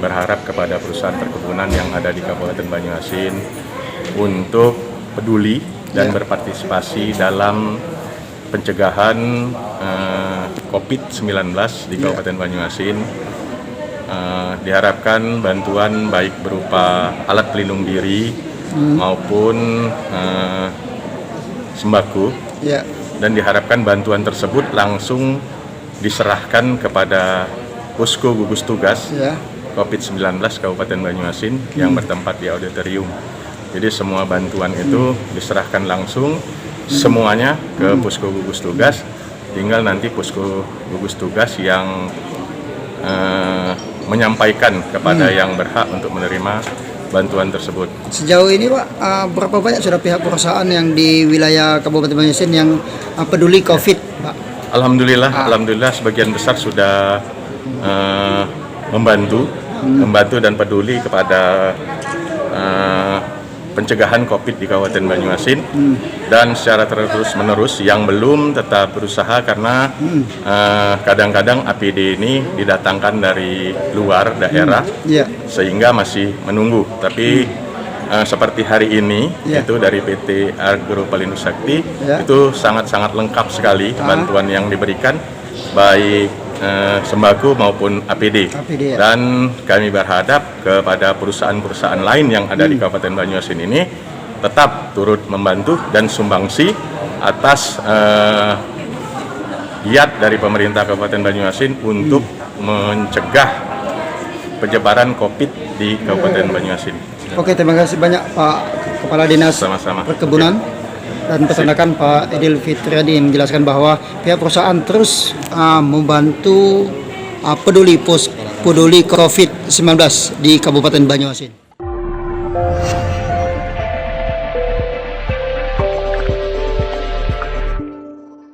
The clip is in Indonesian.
Berharap kepada perusahaan perkebunan yang ada di Kabupaten Banyuasin untuk peduli dan berpartisipasi dalam pencegahan COVID-19 di Kabupaten Banyuasin. Diharapkan bantuan baik berupa alat pelindung diri maupun sembako, dan diharapkan bantuan tersebut langsung diserahkan kepada posko gugus tugas COVID-19 Kabupaten Banyuasin yang bertempat di auditorium. Jadi semua bantuan itu diserahkan langsung semuanya ke posko gugus tugas. Tinggal nanti posko gugus tugas yang menyampaikan kepada yang berhak untuk menerima bantuan tersebut. Sejauh ini Pak, berapa banyak sudah pihak perusahaan yang di wilayah Kabupaten Banyuasin yang peduli COVID, Pak? Alhamdulillah sebagian besar sudah membantu dan peduli kepada pencegahan COVID di Kabupaten Banyuasin, dan secara terus-menerus yang belum tetap berusaha karena kadang-kadang APD ini didatangkan dari luar daerah sehingga masih menunggu. Tapi seperti hari ini itu dari PT Agro Pelindo Sakti itu sangat-sangat lengkap sekali bantuan yang diberikan, baik sembako maupun APD. Dan kami berharap kepada perusahaan-perusahaan lain yang ada di Kabupaten Banyuasin ini tetap turut membantu dan sumbangsi atas giat dari pemerintah Kabupaten Banyuasin untuk mencegah penyebaran COVID di Kabupaten Banyuasin. Oke, terima kasih banyak Pak Kepala Dinas Perkebunan dan Peternakan Pak Edil Fitriadi menjelaskan bahwa pihak perusahaan terus membantu peduli COVID-19 di Kabupaten Banyuasin.